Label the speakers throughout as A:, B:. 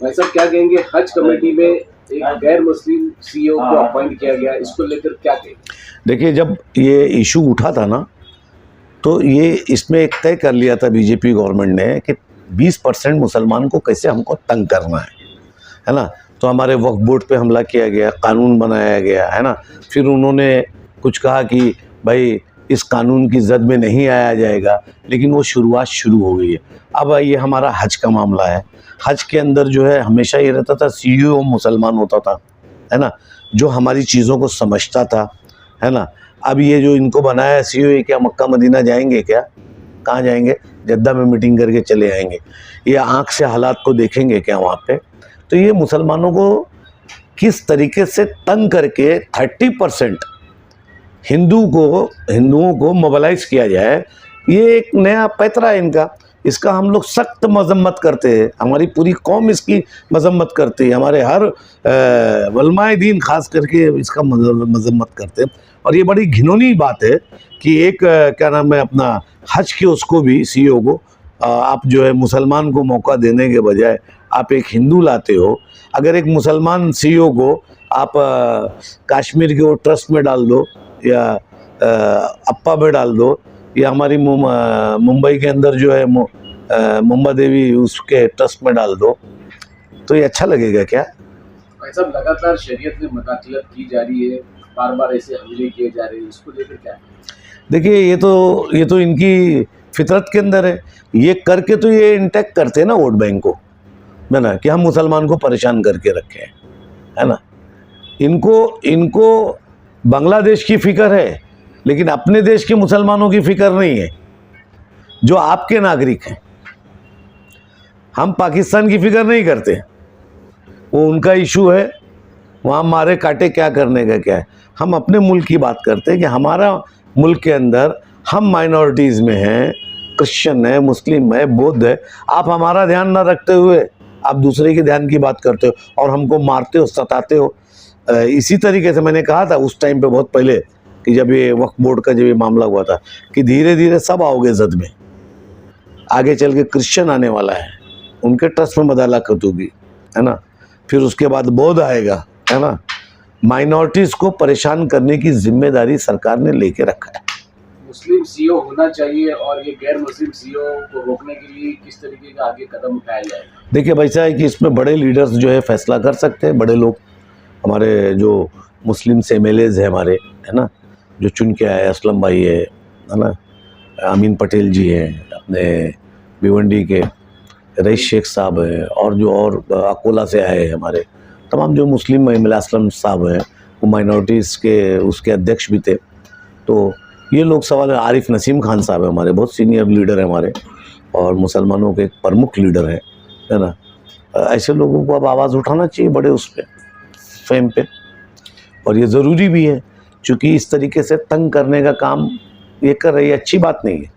A: भाई साहब क्या कहेंगे, हज कमेटी में एक गैर मुस्लिम सीईओ को अपॉइंट किया गया, इसको लेकर क्या कहेंगे?
B: देखिए, जब ये इशू उठा था ना, तो ये इसमें एक तय कर लिया था बीजेपी गवर्नमेंट ने कि 20% मुसलमान को कैसे हमको तंग करना है ना। तो हमारे वक्फ बोर्ड पे हमला किया गया, कानून बनाया गया, है ना। फिर उन्होंने कुछ कहा कि भाई इस कानून की जद में नहीं आया जाएगा, लेकिन वो शुरुआत शुरू हो गई है। अब ये हमारा हज का मामला है। हज के अंदर जो है हमेशा ये रहता था सीईओ मुसलमान होता था, है ना, जो हमारी चीज़ों को समझता था, है ना। अब ये जो इनको बनाया है सीईओ, ये क्या मक्का मदीना जाएंगे क्या? कहाँ जाएंगे? जद्दा में मीटिंग करके चले आएंगे? ये आँख से हालात को देखेंगे क्या वहाँ पे? तो ये मुसलमानों को किस तरीके से तंग करके 30% हिंदुओं को मोबिलाइज किया जाए, ये एक नया पैतरा है इनका। इसका हम लोग सख्त मजम्मत करते हैं, हमारी पूरी कौम इसकी मजम्मत करती है, हमारे हर वलमाए दीन खास करके इसका मजम्मत करते हैं। और ये बड़ी घिनौनी बात है कि एक क्या नाम है अपना हज के उसको भी सीईओ को आप जो है मुसलमान को मौका देने के बजाय आप एक हिंदू लाते हो। अगर एक मुसलमान सीईओ को आप कश्मीर के वो ट्रस्ट में डाल दो या अप्पा में डाल दो, या हमारी मुंबई के अंदर जो है मुंबा देवी उसके ट्रस्ट में डाल दो, तो ये अच्छा लगेगा क्या?
A: भाई साहब लगातार शरीयत में मुदाखलत की जा रही है, बार बार ऐसे हमले किए जा रहे हैं, इसको लेकर क्या? देखिए,
B: ये तो इनकी फितरत के अंदर है। ये करके तो ये इंटैक्ट करते हैं ना वोट बैंक को, है ना, कि हम मुसलमान को परेशान करके रखे हैं, है ना। इनको बांग्लादेश की फिक्र है, लेकिन अपने देश के मुसलमानों की फिक्र नहीं है जो आपके नागरिक हैं। हम पाकिस्तान की फिक्र नहीं करते, वो उनका इशू है, वहाँ मारे काटे क्या करने का क्या है। हम अपने मुल्क की बात करते हैं कि हमारा मुल्क के अंदर हम माइनॉरिटीज़ में हैं, क्रिश्चियन है, मुस्लिम है, बौद्ध है। आप हमारा ध्यान ना रखते हुए आप दूसरे के ध्यान की बात करते हो और हमको मारते हो, सताते हो। इसी तरीके से मैंने कहा था उस टाइम पे बहुत पहले कि जब ये वक्फ बोर्ड का जब ये मामला हुआ था कि धीरे धीरे सब आओगे जद में, आगे चल के क्रिश्चियन आने वाला है, उनके ट्रस्ट में मदाखलत होगी, है ना। फिर उसके बाद बौद्ध आएगा, है ना। माइनॉरिटीज़ को परेशान करने की जिम्मेदारी सरकार ने लेके रखा है।
A: मुस्लिम सीईओ होना चाहिए, और ये गैर मुस्लिम सीईओ को रोकने के लिए किस तरीके का आगे कदम उठाया जाएगा?
B: देखिए भाई साहब कि इसमें बड़े लीडर्स जो है फैसला कर सकते हैं, बड़े लोग, हमारे जो मुस्लिम MLAs है हमारे, है ना, जो चुन के आए, असलम भाई है ना, अमीन पटेल जी हैं, अपने भिवंडी के रईस शेख साहब हैं, और जो और अकोला से आए हैं हमारे तमाम जो मुस्लिम MLA असलम साहब हैं, वो माइनॉरिटीज़ के उसके अध्यक्ष भी थे। तो ये लोग सवाल, आरिफ नसीम खान साहब है हमारे, बहुत सीनियर लीडर है हमारे और मुसलमानों के एक प्रमुख लीडर है ना। ऐसे लोगों को अब आवाज़ उठाना चाहिए बड़े उस पर फेम पे, और ये ज़रूरी भी है, क्योंकि इस तरीके से तंग करने का काम ये कर रही है, अच्छी बात नहीं है।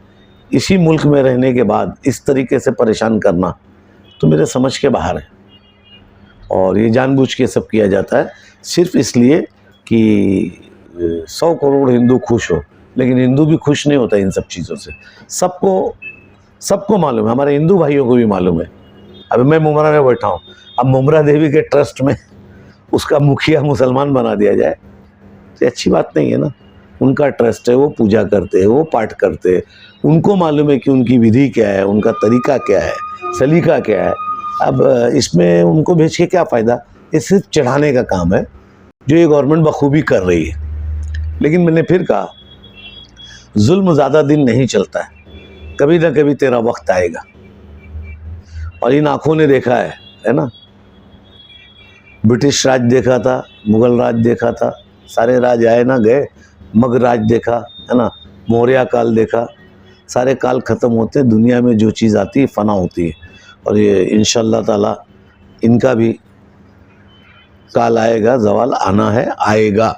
B: इसी मुल्क में रहने के बाद इस तरीके से परेशान करना तो मेरे समझ के बाहर है, और ये जानबूझ के सब किया जाता है सिर्फ इसलिए कि 100 करोड़ हिंदू खुश हो, लेकिन हिंदू भी खुश नहीं होता इन सब चीज़ों से। सबको मालूम है, हमारे हिंदू भाइयों को भी मालूम है। अभी मैं मुमरा में बैठा हूँ, अब मुमरा देवी के ट्रस्ट में उसका मुखिया मुसलमान बना दिया जाए तो अच्छी बात नहीं है ना। उनका ट्रस्ट है, वो पूजा करते हैं, वो पाठ करते हैं, उनको मालूम है कि उनकी विधि क्या है, उनका तरीका क्या है, सलीका क्या है। अब इसमें उनको भेज के क्या फ़ायदा? ये सिर्फ चढ़ाने का काम है जो ये गवर्नमेंट बखूबी कर रही है। लेकिन मैंने फिर कहा, जुल्म ज़्यादा दिन नहीं चलता है, कभी ना कभी तेरा वक्त आएगा, और इन आँखों ने देखा है ना। ब्रिटिश राज देखा था, मुग़ल राज देखा था, सारे राज आए ना गए। मग राज देखा, है ना, मौर्य काल देखा, सारे काल ख़त्म होते, दुनिया में जो चीज़ आती है फ़ना होती है। और ये इंशाअल्लाह ताला इनका भी काल आएगा, ज़वाल आना है, आएगा।